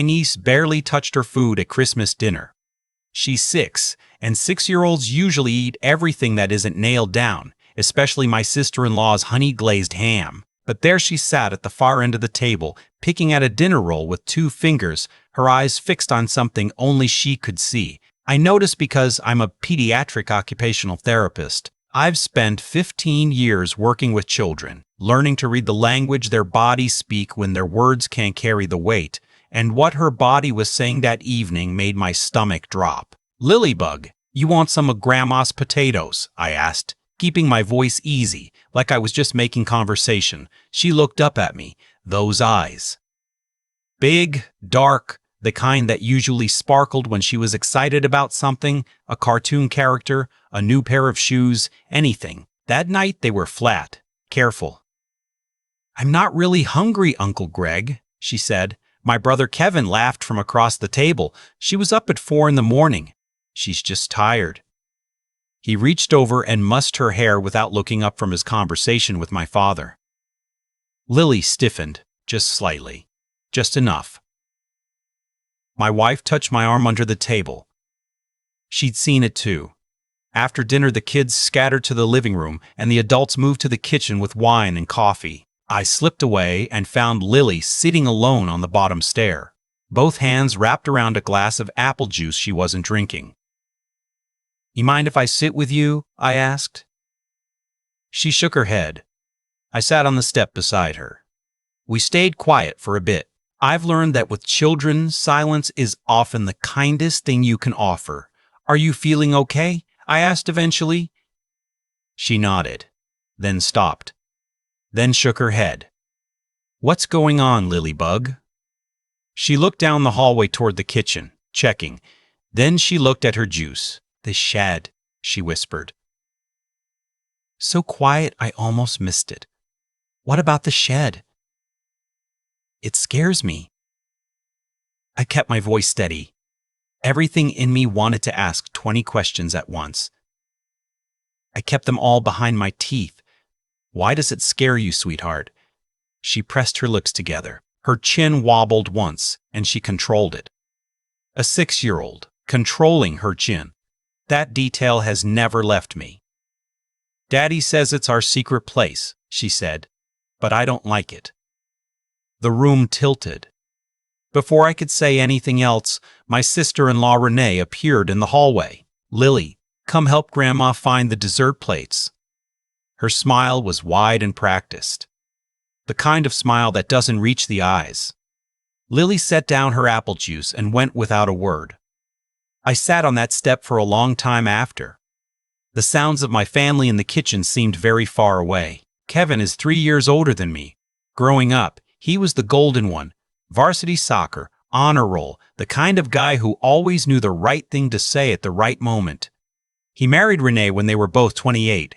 My niece barely touched her food at Christmas dinner. She's 6, and 6-year-olds usually eat everything that isn't nailed down, especially my sister-in-law's honey-glazed ham. But there she sat at the far end of the table, picking at a dinner roll with 2 fingers, her eyes fixed on something only she could see. I noticed because I'm a pediatric occupational therapist. I've spent 15 years working with children, learning to read the language their bodies speak when their words can't carry the weight, and what her body was saying that evening made my stomach drop. "Lilybug, you want some of Grandma's potatoes?" I asked, keeping my voice easy, like I was just making conversation. She looked up at me, those eyes. Big, dark, the kind that usually sparkled when she was excited about something, a cartoon character, a new pair of shoes, anything. That night they were flat, careful. "I'm not really hungry, Uncle Greg," she said. My brother Kevin laughed from across the table. "She was up at 4 in the morning. She's just tired." He reached over and mussed her hair without looking up from his conversation with my father. Lily stiffened, just slightly. Just enough. My wife touched my arm under the table. She'd seen it too. After dinner, the kids scattered to the living room, and the adults moved to the kitchen with wine and coffee. I slipped away and found Lily sitting alone on the bottom stair, both hands wrapped around a glass of apple juice she wasn't drinking. "You mind if I sit with you?" I asked. She shook her head. I sat on the step beside her. We stayed quiet for a bit. I've learned that with children, silence is often the kindest thing you can offer. "Are you feeling okay?" I asked eventually. She nodded, then stopped, then shook her head. "What's going on, Lilybug?" She looked down the hallway toward the kitchen, checking. Then she looked at her juice. "The shed," she whispered. So quiet I almost missed it. "What about the shed?" "It scares me." I kept my voice steady. Everything in me wanted to ask 20 questions at once. I kept them all behind my teeth. "Why does it scare you, sweetheart?" She pressed her lips together. Her chin wobbled once, and she controlled it. A 6-year-old, controlling her chin. That detail has never left me. "Daddy says it's our secret place," she said, "but I don't like it." The room tilted. Before I could say anything else, my sister-in-law Renee appeared in the hallway. "Lily, come help Grandma find the dessert plates." Her smile was wide and practiced, the kind of smile that doesn't reach the eyes. Lily set down her apple juice and went without a word. I sat on that step for a long time after. The sounds of my family in the kitchen seemed very far away. Kevin is 3 years older than me. Growing up, he was the golden one. Varsity soccer, honor roll, the kind of guy who always knew the right thing to say at the right moment. He married Renee when they were both 28.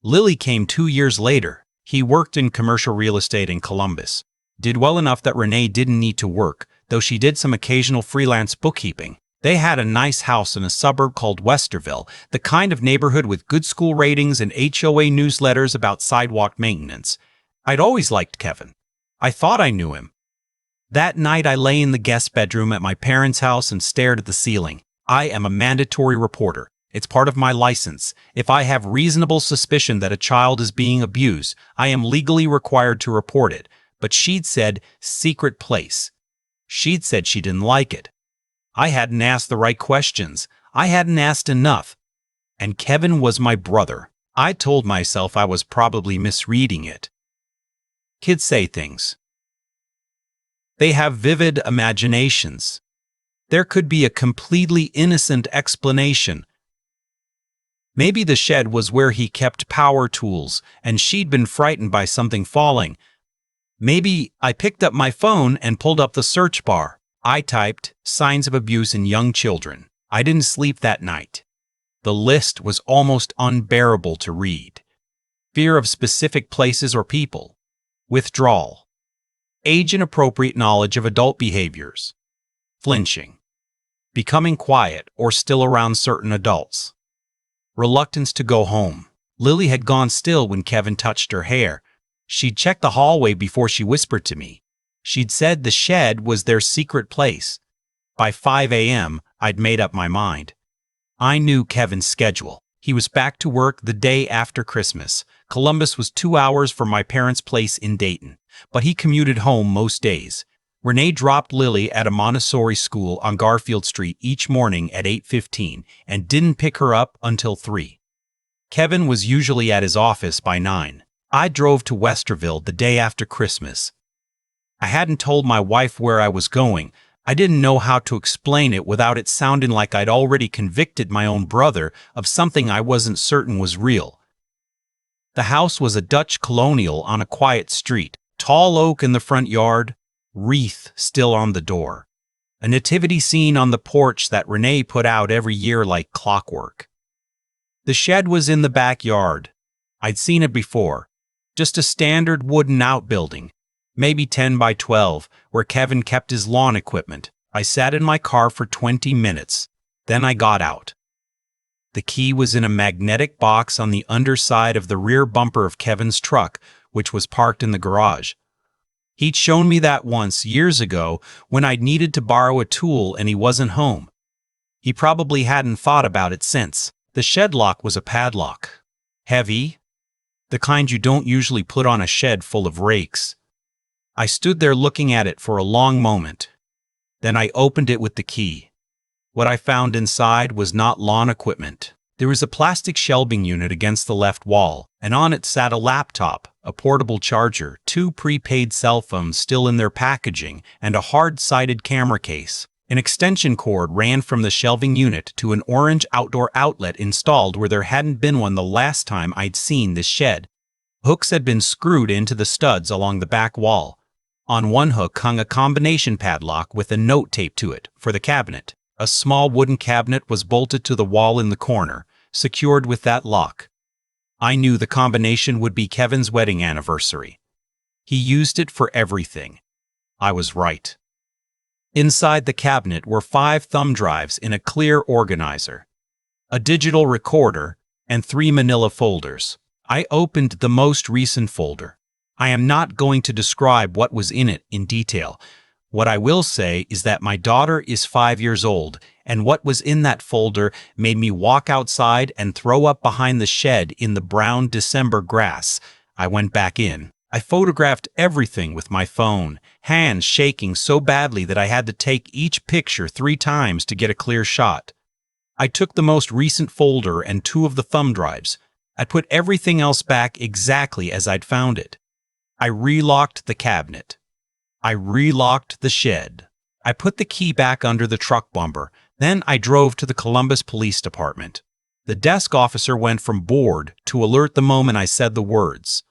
Lily came 2 years later. He worked in commercial real estate in Columbus. Did well enough that Renee didn't need to work, though she did some occasional freelance bookkeeping. They had a nice house in a suburb called Westerville, the kind of neighborhood with good school ratings and HOA newsletters about sidewalk maintenance. I'd always liked Kevin. I thought I knew him. That night I lay in the guest bedroom at my parents' house and stared at the ceiling. I am a mandatory reporter. It's part of my license. If I have reasonable suspicion that a child is being abused, I am legally required to report it. But she'd said, secret place. She'd said she didn't like it. I hadn't asked the right questions. I hadn't asked enough. And Kevin was my brother. I told myself I was probably misreading it. Kids say things. They have vivid imaginations. There could be a completely innocent explanation. Maybe the shed was where he kept power tools, and she'd been frightened by something falling. Maybe I picked up my phone and pulled up the search bar. I typed signs of abuse in young children. I didn't sleep that night. The list was almost unbearable to read. Fear of specific places or people. Withdrawal. Age-inappropriate knowledge of adult behaviors. Flinching. Becoming quiet or still around certain adults. Reluctance to go home. Lily had gone still when Kevin touched her hair. She'd checked the hallway before she whispered to me. She'd said the shed was their secret place. By 5 a.m., I'd made up my mind. I knew Kevin's schedule. He was back to work the day after Christmas. Columbus was 2 hours from my parents' place in Dayton, but he commuted home most days. Renee dropped Lily at a Montessori school on Garfield Street each morning at 8:15 and didn't pick her up until 3. Kevin was usually at his office by 9. I drove to Westerville the day after Christmas. I hadn't told my wife where I was going. I didn't know how to explain it without it sounding like I'd already convicted my own brother of something I wasn't certain was real. The house was a Dutch colonial on a quiet street, tall oak in the front yard, wreath still on the door. A nativity scene on the porch that Renee put out every year like clockwork. The shed was in the backyard. I'd seen it before. Just a standard wooden outbuilding, maybe 10 by 12, where Kevin kept his lawn equipment. I sat in my car for 20 minutes. Then I got out. The key was in a magnetic box on the underside of the rear bumper of Kevin's truck, which was parked in the garage. He'd shown me that once, years ago, when I'd needed to borrow a tool and he wasn't home. He probably hadn't thought about it since. The shed lock was a padlock. Heavy. The kind you don't usually put on a shed full of rakes. I stood there looking at it for a long moment. Then I opened it with the key. What I found inside was not lawn equipment. There was a plastic shelving unit against the left wall, and on it sat a laptop, a portable charger, 2 prepaid cell phones still in their packaging, and a hard-sided camera case. An extension cord ran from the shelving unit to an orange outdoor outlet installed where there hadn't been one the last time I'd seen this shed. Hooks had been screwed into the studs along the back wall. On one hook hung a combination padlock with a note taped to it for the cabinet. A small wooden cabinet was bolted to the wall in the corner, secured with that lock. I knew the combination would be Kevin's wedding anniversary. He used it for everything. I was right. Inside the cabinet were 5 thumb drives in a clear organizer, a digital recorder, and 3 manila folders. I opened the most recent folder. I am not going to describe what was in it in detail. What I will say is that my daughter is 5 years old, and what was in that folder made me walk outside and throw up behind the shed in the brown December grass. I went back in. I photographed everything with my phone, hands shaking so badly that I had to take each picture 3 times to get a clear shot. I took the most recent folder and 2 of the thumb drives. I put everything else back exactly as I'd found it. I relocked the cabinet. I relocked the shed. I put the key back under the truck bumper. Then I drove to the Columbus Police Department. The desk officer went from bored to alert the moment I said the words.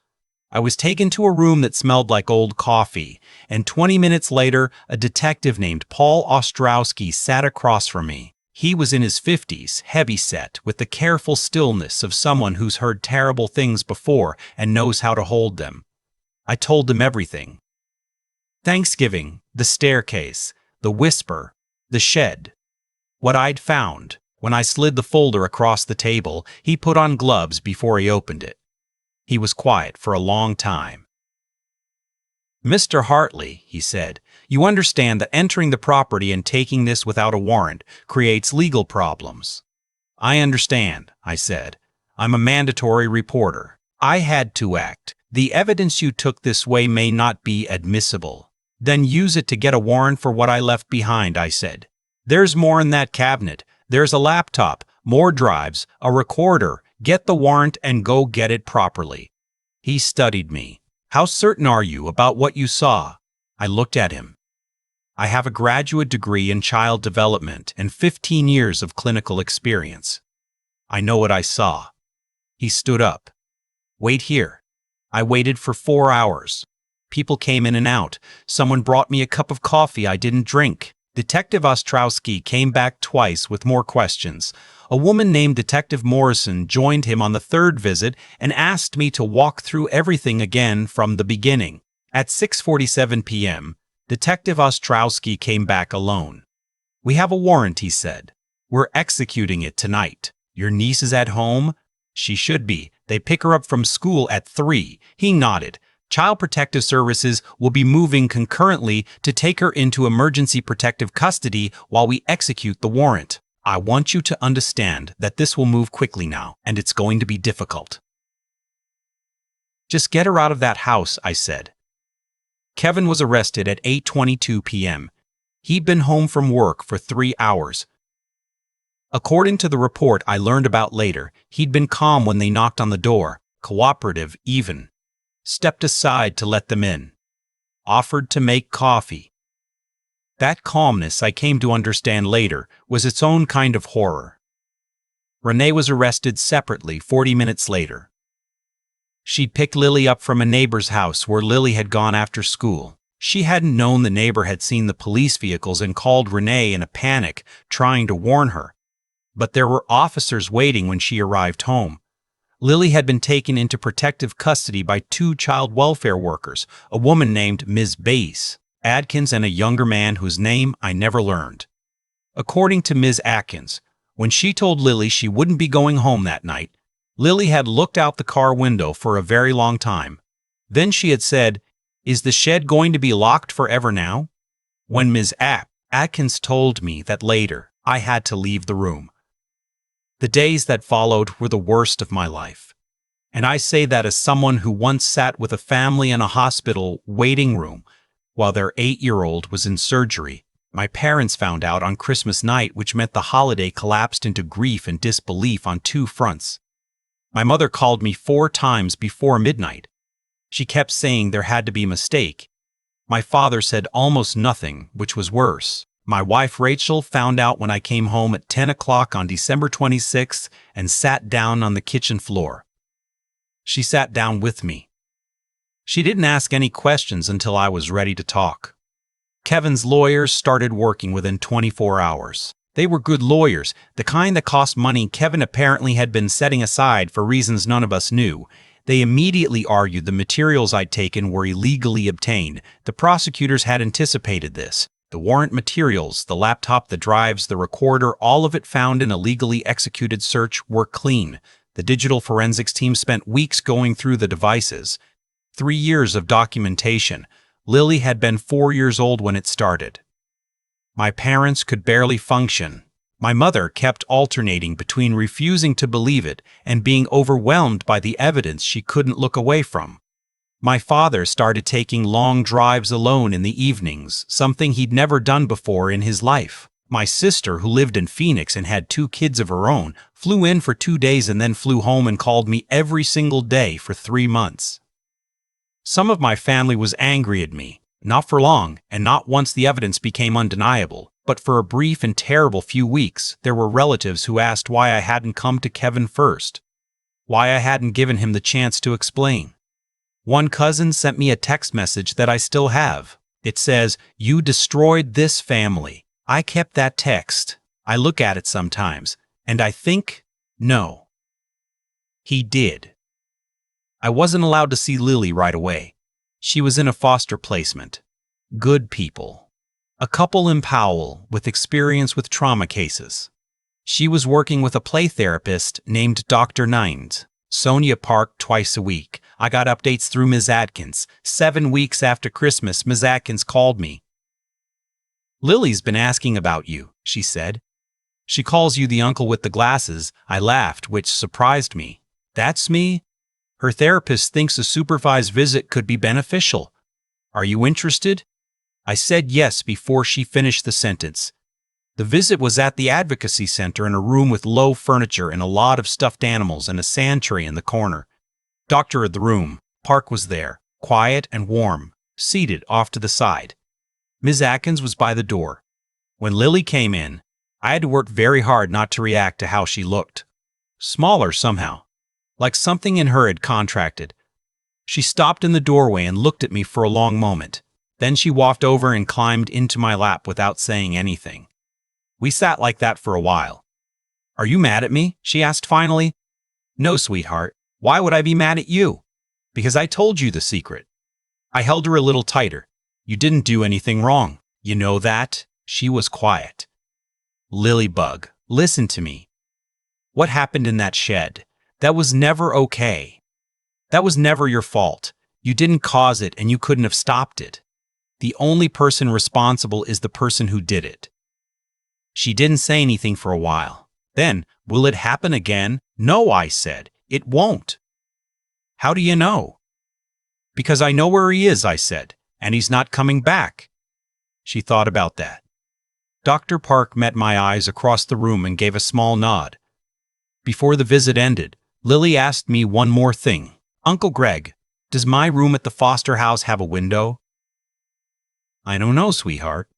I was taken to a room that smelled like old coffee, and 20 minutes later, a detective named Paul Ostrowski sat across from me. He was in his 50s, heavy-set, with the careful stillness of someone who's heard terrible things before and knows how to hold them. I told him everything. Thanksgiving, the staircase, the whisper, the shed. What I'd found. When I slid the folder across the table, he put on gloves before he opened it. He was quiet for a long time. "Mr. Hartley," he said, "you understand that entering the property and taking this without a warrant creates legal problems." "I understand," I said. "I'm a mandatory reporter. I had to act. The evidence you took this way may not be admissible." "Then use it to get a warrant for what I left behind," I said. "There's more in that cabinet. There's a laptop, more drives, a recorder. Get the warrant and go get it properly." He studied me. "How certain are you about what you saw?" I looked at him. "I have a graduate degree in child development and 15 years of clinical experience. I know what I saw." He stood up. "Wait here." I waited for 4 hours. People came in and out. Someone brought me a cup of coffee I didn't drink. Detective Ostrowski came back twice with more questions. A woman named Detective Morrison joined him on the 3rd visit and asked me to walk through everything again from the beginning. At 6:47 p.m., Detective Ostrowski came back alone. "We have a warrant," he said. "We're executing it tonight. Your niece is at home?" "She should be. They pick her up from school at 3. He nodded. Child Protective Services will be moving concurrently to take her into emergency protective custody while we execute the warrant. I want you to understand that this will move quickly now, and it's going to be difficult. Just get her out of that house, I said. Kevin was arrested at 8:22 p.m. He'd been home from work for 3 hours. According to the report I learned about later, he'd been calm when they knocked on the door, cooperative even. Stepped aside to let them in. Offered to make coffee. That calmness, I came to understand later, was its own kind of horror. Renee was arrested separately 40 minutes later. She'd picked Lily up from a neighbor's house where Lily had gone after school. She hadn't known the neighbor had seen the police vehicles and called Renee in a panic, trying to warn her. But there were officers waiting when she arrived home. Lily had been taken into protective custody by 2 child welfare workers, a woman named Ms. Bass Adkins and a younger man whose name I never learned. According to Ms. Atkins, when she told Lily she wouldn't be going home that night, Lily had looked out the car window for a very long time. Then she had said, "Is the shed going to be locked forever now?" When Ms. Atkins told me that later, I had to leave the room. The days that followed were the worst of my life. And I say that as someone who once sat with a family in a hospital waiting room while their 8-year-old was in surgery. My parents found out on Christmas night, which meant the holiday collapsed into grief and disbelief on 2 fronts. My mother called me 4 times before midnight. She kept saying there had to be a mistake. My father said almost nothing, which was worse. My wife Rachel found out when I came home at 10 o'clock on December 26th and sat down on the kitchen floor. She sat down with me. She didn't ask any questions until I was ready to talk. Kevin's lawyers started working within 24 hours. They were good lawyers, the kind that cost money Kevin apparently had been setting aside for reasons none of us knew. They immediately argued the materials I'd taken were illegally obtained. The prosecutors had anticipated this. The warrant materials, the laptop, the drives, the recorder, all of it found in a legally executed search were clean. The digital forensics team spent weeks going through the devices. 3 years of documentation. Lily had been 4 years old when it started. My parents could barely function. My mother kept alternating between refusing to believe it and being overwhelmed by the evidence she couldn't look away from. My father started taking long drives alone in the evenings, something he'd never done before in his life. My sister, who lived in Phoenix and had 2 kids of her own, flew in for 2 days and then flew home and called me every single day for 3 months. Some of my family was angry at me. Not for long, and not once the evidence became undeniable, but for a brief and terrible few weeks, there were relatives who asked why I hadn't come to Kevin first, why I hadn't given him the chance to explain. One cousin sent me a text message that I still have. It says, "You destroyed this family." I kept that text. I look at it sometimes, and I think, no. He did. I wasn't allowed to see Lily right away. She was in a foster placement. Good people. A couple in Powell with experience with trauma cases. She was working with a play therapist named Dr. Nines. Sonia Park twice a week. I got updates through Ms. Atkins. 7 weeks after Christmas, Ms. Atkins called me. "Lily's been asking about you," she said. "She calls you the uncle with the glasses." I laughed, which surprised me. "That's me?" Her therapist thinks a supervised visit could be beneficial. "Are you interested?" I said yes before she finished the sentence. The visit was at the advocacy center in a room with low furniture and a lot of stuffed animals and a sand tray in the corner. Doctor of the room, Park, was there, quiet and warm, seated off to the side. Ms. Atkins was by the door. When Lily came in, I had to work very hard not to react to how she looked. Smaller somehow. Like something in her had contracted. She stopped in the doorway and looked at me for a long moment. Then she walked over and climbed into my lap without saying anything. We sat like that for a while. "Are you mad at me?" she asked finally. "No, sweetheart. Why would I be mad at you?" "Because I told you the secret." I held her a little tighter. "You didn't do anything wrong. You know that?" She was quiet. "Lily Bug, listen to me. What happened in that shed? That was never okay. That was never your fault. You didn't cause it and you couldn't have stopped it. The only person responsible is the person who did it. She didn't say anything for a while. Then, will it happen again? No, I said. It won't. How do you know? Because I know where he is, I said, and he's not coming back. She thought about that. Dr. Park met my eyes across the room and gave a small nod. Before the visit ended, Lily asked me one more thing. Uncle Greg, does my room at the foster house have a window? I don't know, sweetheart.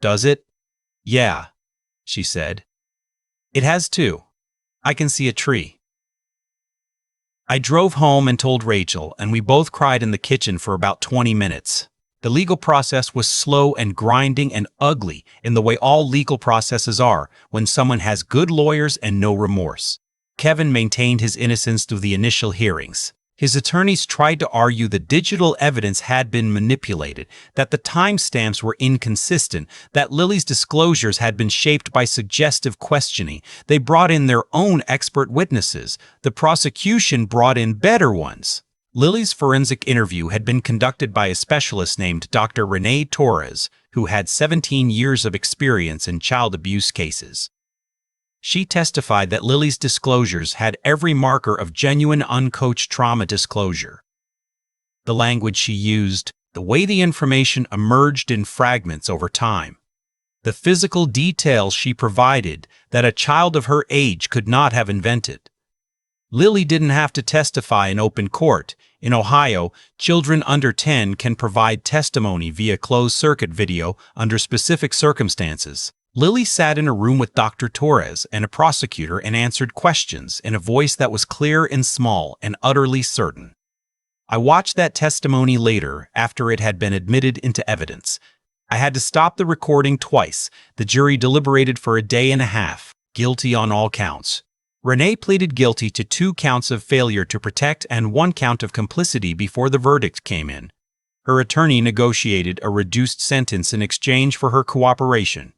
Does it? Yeah, she said. It has too. I can see a tree. I drove home and told Rachel, and we both cried in the kitchen for about 20 minutes. The legal process was slow and grinding and ugly in the way all legal processes are when someone has good lawyers and no remorse. Kevin maintained his innocence through the initial hearings. His attorneys tried to argue that digital evidence had been manipulated, that the timestamps were inconsistent, that Lily's disclosures had been shaped by suggestive questioning. They brought in their own expert witnesses. The prosecution brought in better ones. Lily's forensic interview had been conducted by a specialist named Dr. Renee Torres, who had 17 years of experience in child abuse cases. She testified that Lily's disclosures had every marker of genuine uncoached trauma disclosure. The language she used, the way the information emerged in fragments over time, the physical details she provided that a child of her age could not have invented. Lily didn't have to testify in open court. In Ohio, children under 10 can provide testimony via closed-circuit video under specific circumstances. Lily sat in a room with Dr. Torres and a prosecutor and answered questions in a voice that was clear and small and utterly certain. I watched that testimony later after it had been admitted into evidence. I had to stop the recording twice. The jury deliberated for a day and a half, guilty on all counts. Renee pleaded guilty to 2 counts of failure to protect and 1 count of complicity before the verdict came in. Her attorney negotiated a reduced sentence in exchange for her cooperation.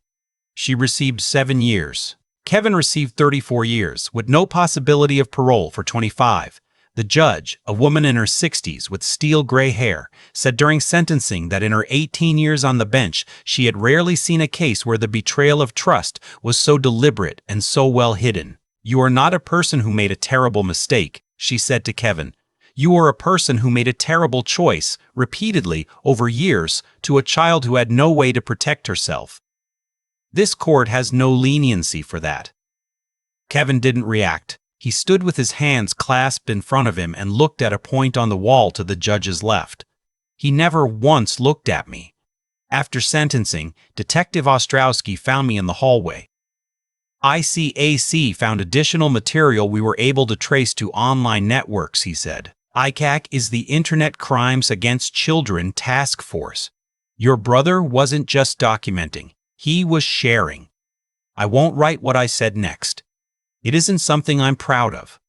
She received 7 years. Kevin received 34 years, with no possibility of parole for 25. The judge, a woman in her 60s with steel gray hair, said during sentencing that in her 18 years on the bench, she had rarely seen a case where the betrayal of trust was so deliberate and so well hidden. You are not a person who made a terrible mistake, she said to Kevin. You are a person who made a terrible choice, repeatedly, over years, to a child who had no way to protect herself. This court has no leniency for that. Kevin didn't react. He stood with his hands clasped in front of him and looked at a point on the wall to the judge's left. He never once looked at me. After sentencing, Detective Ostrowski found me in the hallway. ICAC found additional material we were able to trace to online networks, he said. ICAC is the Internet Crimes Against Children Task Force. Your brother wasn't just documenting. He was sharing. I won't write what I said next. It isn't something I'm proud of.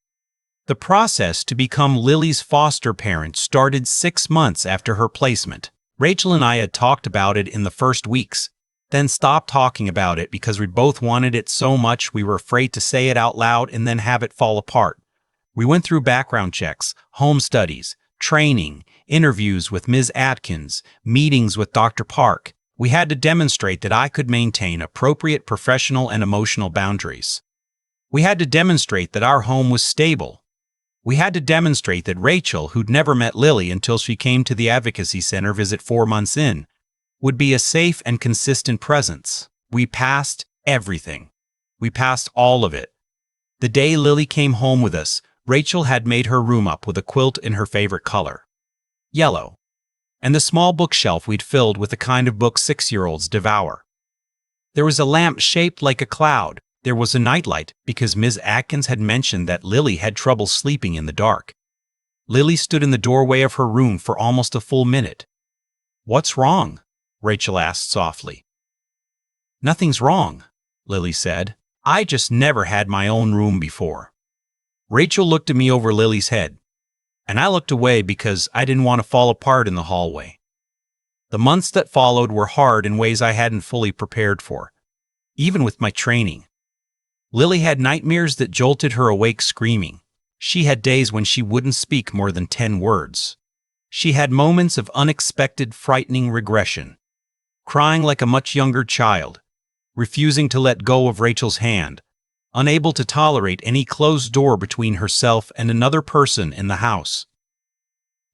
The process to become Lily's foster parent started 6 months after her placement. Rachel and I had talked about it in the first weeks, then stopped talking about it because we both wanted it so much we were afraid to say it out loud and then have it fall apart. We went through background checks, home studies, training, interviews with Ms. Atkins, meetings with Dr. Park. We had to demonstrate that I could maintain appropriate professional and emotional boundaries. We had to demonstrate that our home was stable. We had to demonstrate that Rachel, who'd never met Lily until she came to the Advocacy Center visit 4 months in, would be a safe and consistent presence. We passed everything. We passed all of it. The day Lily came home with us, Rachel had made her room up with a quilt in her favorite color, yellow, and the small bookshelf we'd filled with the kind of books 6-year-olds devour. There was a lamp shaped like a cloud. There was a nightlight because Ms. Atkins had mentioned that Lily had trouble sleeping in the dark. Lily stood in the doorway of her room for almost a full minute. "What's wrong?" Rachel asked softly. "Nothing's wrong," Lily said. "I just never had my own room before." Rachel looked at me over Lily's head, and I looked away because I didn't want to fall apart in the hallway. The months that followed were hard in ways I hadn't fully prepared for, even with my training. Lily had nightmares that jolted her awake screaming. She had days when she wouldn't speak more than 10 words. She had moments of unexpected, frightening regression, crying like a much younger child, refusing to let go of Rachel's hand, unable to tolerate any closed door between herself and another person in the house.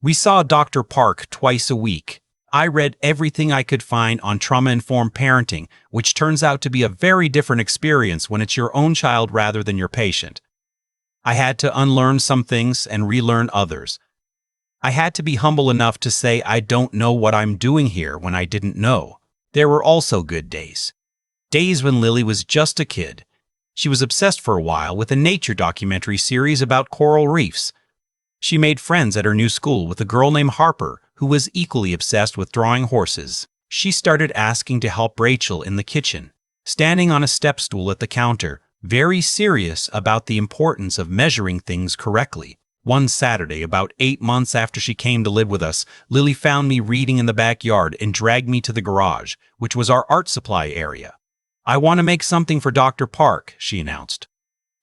We saw Dr. Park twice a week. I read everything I could find on trauma-informed parenting, which turns out to be a very different experience when it's your own child rather than your patient. I had to unlearn some things and relearn others. I had to be humble enough to say I don't know what I'm doing here when I didn't know. There were also good days. Days when Lily was just a kid. She was obsessed for a while with a nature documentary series about coral reefs. She made friends at her new school with a girl named Harper, who was equally obsessed with drawing horses. She started asking to help Rachel in the kitchen, standing on a step stool at the counter, very serious about the importance of measuring things correctly. One Saturday, about 8 months after she came to live with us, Lily found me reading in the backyard and dragged me to the garage, which was our art supply area. "I want to make something for Dr. Park," she announced.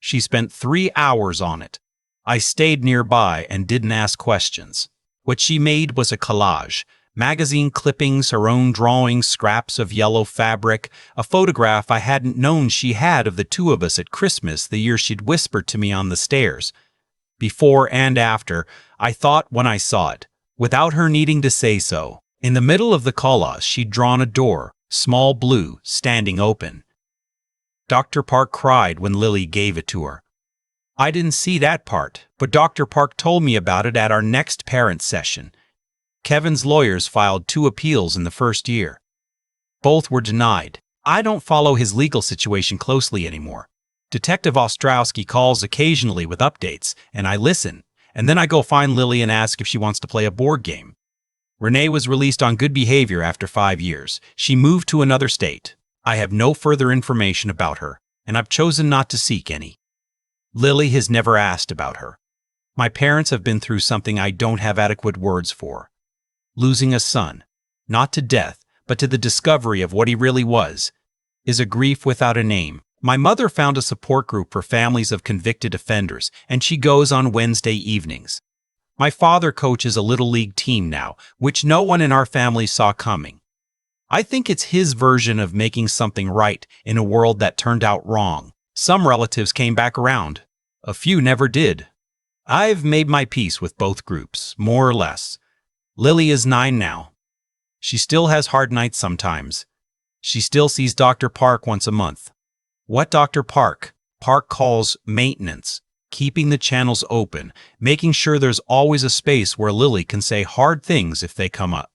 She spent 3 hours on it. I stayed nearby and didn't ask questions. What she made was a collage, magazine clippings, her own drawings, scraps of yellow fabric, a photograph I hadn't known she had of the two of us at Christmas the year she'd whispered to me on the stairs. Before and after, I thought when I saw it, without her needing to say so. In the middle of the collage, she'd drawn a door, small blue, standing open. Dr. Park cried when Lily gave it to her. I didn't see that part, but Dr. Park told me about it at our next parent session. Kevin's lawyers filed 2 appeals in the first year. Both were denied. I don't follow his legal situation closely anymore. Detective Ostrowski calls occasionally with updates, and I listen, and then I go find Lily and ask if she wants to play a board game. Renee was released on good behavior after 5 years. She moved to another state. I have no further information about her, and I've chosen not to seek any. Lily has never asked about her. My parents have been through something I don't have adequate words for. Losing a son, not to death, but to the discovery of what he really was, is a grief without a name. My mother found a support group for families of convicted offenders, and she goes on Wednesday evenings. My father coaches a little league team now, which no one in our family saw coming. I think it's his version of making something right in a world that turned out wrong. Some relatives came back around. A few never did. I've made my peace with both groups, more or less. Lily is 9 now. She still has hard nights sometimes. She still sees Dr. Park once a month. What Dr. Park? Park calls maintenance, keeping the channels open, making sure there's always a space where Lily can say hard things if they come up.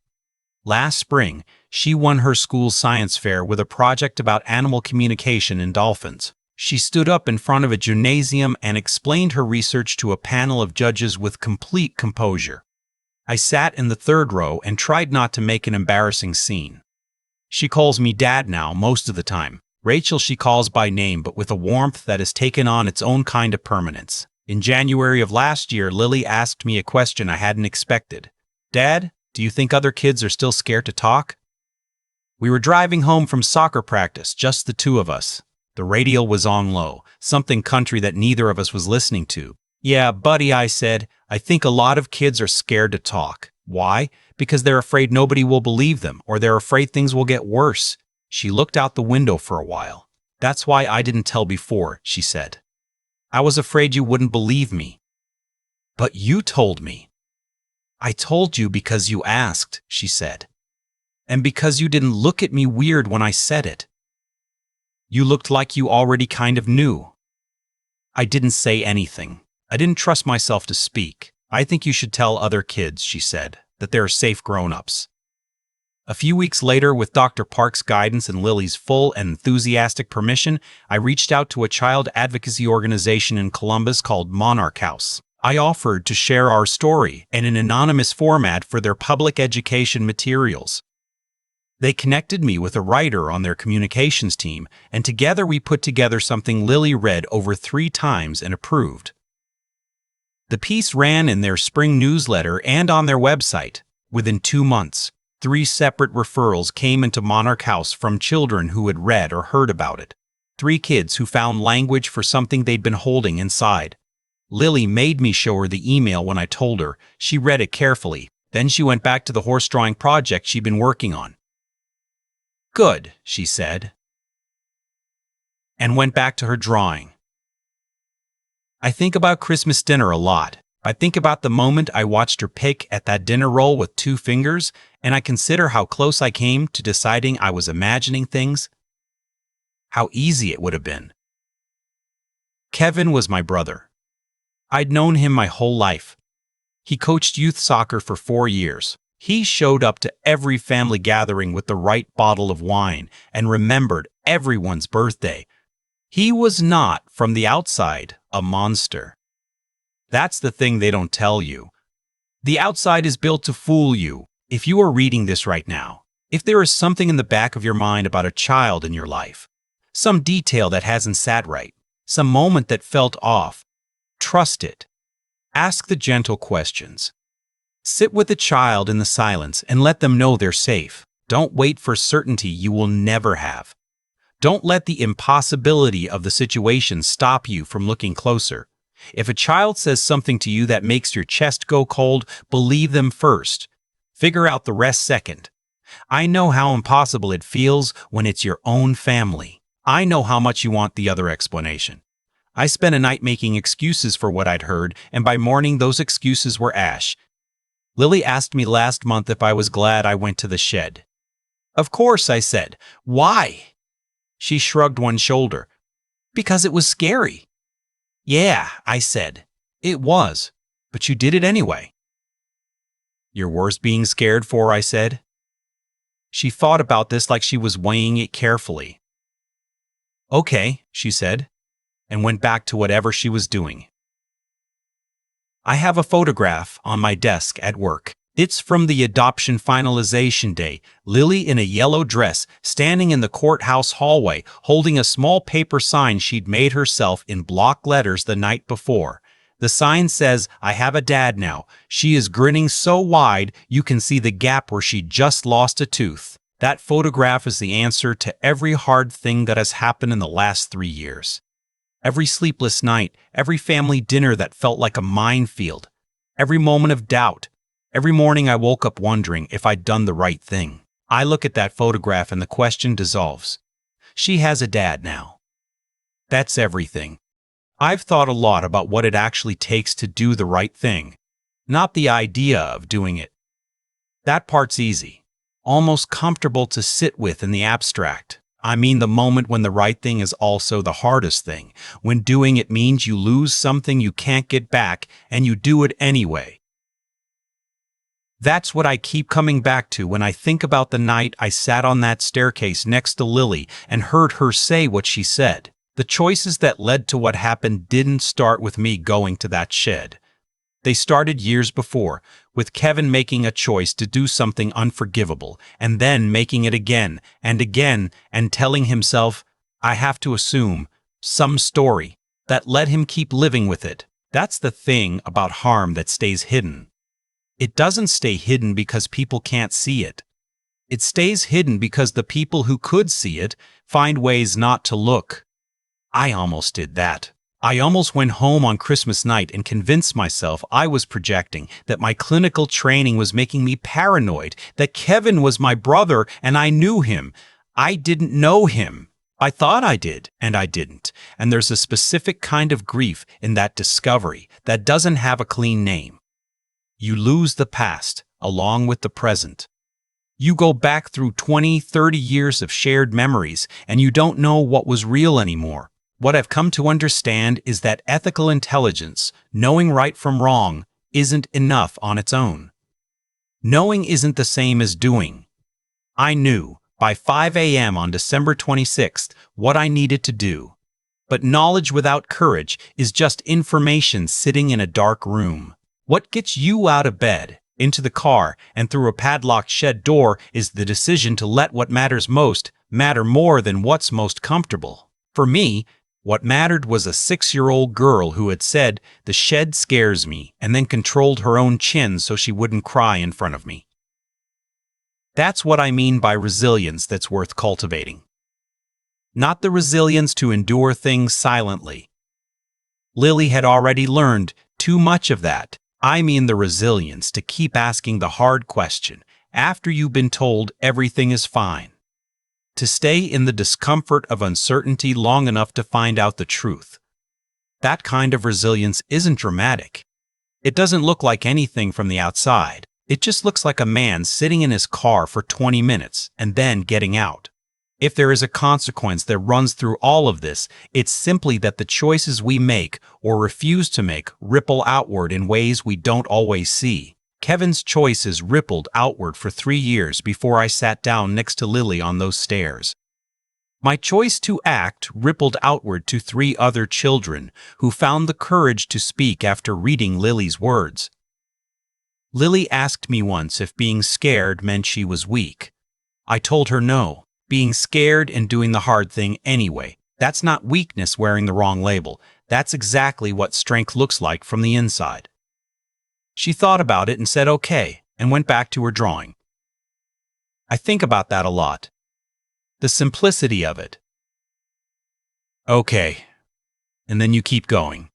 Last spring, she won her school's science fair with a project about animal communication in dolphins. She stood up in front of a gymnasium and explained her research to a panel of judges with complete composure. I sat in the 3rd row and tried not to make an embarrassing scene. She calls me Dad now most of the time. Rachel she calls by name, but with a warmth that has taken on its own kind of permanence. In January of last year, Lily asked me a question I hadn't expected. "Dad, do you think other kids are still scared to talk?" We were driving home from soccer practice, just the 2 of us. The radio was on low, something country that neither of us was listening to. "Yeah, buddy," I said, "I think a lot of kids are scared to talk. Why? Because they're afraid nobody will believe them, or they're afraid things will get worse." She looked out the window for a while. "That's why I didn't tell before," she said. "I was afraid you wouldn't believe me." "But you told me." "I told you because you asked," she said. "And because you didn't look at me weird when I said it. You looked like you already kind of knew." I didn't say anything. I didn't trust myself to speak. "I think you should tell other kids," she said, "that they're safe grown-ups." A few weeks later, with Dr. Park's guidance and Lily's full and enthusiastic permission, I reached out to a child advocacy organization in Columbus called Monarch House. I offered to share our story in an anonymous format for their public education materials. They connected me with a writer on their communications team, and together we put together something Lily read over 3 times and approved. The piece ran in their spring newsletter and on their website. Within 2 months, 3 separate referrals came into Monarch House from children who had read or heard about it. 3 kids who found language for something they'd been holding inside. Lily made me show her the email when I told her. She read it carefully, Then she went back to the horse drawing project she'd been working on. "Good," she said, and went back to her drawing. I think about Christmas dinner a lot. I think about the moment I watched her pick at that dinner roll with 2 fingers, and I consider how close I came to deciding I was imagining things. How easy it would have been. Kevin was my brother. I'd known him my whole life. He coached youth soccer for 4 years. He showed up to every family gathering with the right bottle of wine and remembered everyone's birthday. He was not, from the outside, a monster. That's the thing they don't tell you. The outside is built to fool you. If you are reading this right now, if there is something in the back of your mind about a child in your life, some detail that hasn't sat right, some moment that felt off, trust it. Ask the gentle questions. Sit with the child in the silence and let them know they're safe. Don't wait for certainty you will never have. Don't let the impossibility of the situation stop you from looking closer. If a child says something to you that makes your chest go cold, believe them first. Figure out the rest second. I know how impossible it feels when it's your own family. I know how much you want the other explanation. I spent a night making excuses for what I'd heard, and by morning those excuses were ash. Lily asked me last month if I was glad I went to the shed. Of course, I said. Why? She shrugged one shoulder. Because it was scary. Yeah, I said. It was, but you did it anyway. You're worth being scared for, I said. She thought about this like she was weighing it carefully. Okay, she said, and went back to whatever she was doing. I have a photograph on my desk at work. It's from the adoption finalization day, Lily in a yellow dress, standing in the courthouse hallway, holding a small paper sign she'd made herself in block letters the night before. The sign says, "I have a dad now." She is grinning so wide you can see the gap where she just lost a tooth. That photograph is the answer to every hard thing that has happened in the last 3 years. Every sleepless night, every family dinner that felt like a minefield, every moment of doubt. Every morning I woke up wondering if I'd done the right thing. I look at that photograph and the question dissolves. She has a dad now. That's everything. I've thought a lot about what it actually takes to do the right thing, not the idea of doing it. That part's easy, almost comfortable to sit with in the abstract. I mean the moment when the right thing is also the hardest thing, when doing it means you lose something you can't get back and you do it anyway. That's what I keep coming back to when I think about the night I sat on that staircase next to Lily and heard her say what she said. The choices that led to what happened didn't start with me going to that shed. They started years before, with Kevin making a choice to do something unforgivable, and then making it again, and telling himself, I have to assume, some story that let him keep living with it. That's the thing about harm that stays hidden. It doesn't stay hidden because people can't see it. It stays hidden because the people who could see it find ways not to look. I almost did that. I almost went home on Christmas night and convinced myself I was projecting, that my clinical training was making me paranoid, that Kevin was my brother and I knew him. I didn't know him. I thought I did, and I didn't. And there's a specific kind of grief in that discovery that doesn't have a clean name. You lose the past, along with the present. You go back through 20, 30 years of shared memories, and you don't know what was real anymore. What I've come to understand is that ethical intelligence, knowing right from wrong, isn't enough on its own. Knowing isn't the same as doing. I knew, by 5 a.m. on December 26th, what I needed to do. But knowledge without courage is just information sitting in a dark room. What gets you out of bed, into the car, and through a padlocked shed door is the decision to let what matters most matter more than what's most comfortable. For me, what mattered was a 6-year-old girl who had said, "The shed scares me," and then controlled her own chin so she wouldn't cry in front of me. That's what I mean by resilience that's worth cultivating. Not the resilience to endure things silently. Lily had already learned too much of that. I mean the resilience to keep asking the hard question after you've been told everything is fine. To stay in the discomfort of uncertainty long enough to find out the truth. That kind of resilience isn't dramatic. It doesn't look like anything from the outside. It just looks like a man sitting in his car for 20 minutes and then getting out. If there is a consequence that runs through all of this, it's simply that the choices we make or refuse to make ripple outward in ways we don't always see. Kevin's choices rippled outward for 3 years before I sat down next to Lily on those stairs. My choice to act rippled outward to 3 other children who found the courage to speak after reading Lily's words. Lily asked me once if being scared meant she was weak. I told her no. Being scared and doing the hard thing anyway. That's not weakness wearing the wrong label. That's exactly what strength looks like from the inside. She thought about it and said okay, and went back to her drawing. I think about that a lot. The simplicity of it. Okay. And then you keep going.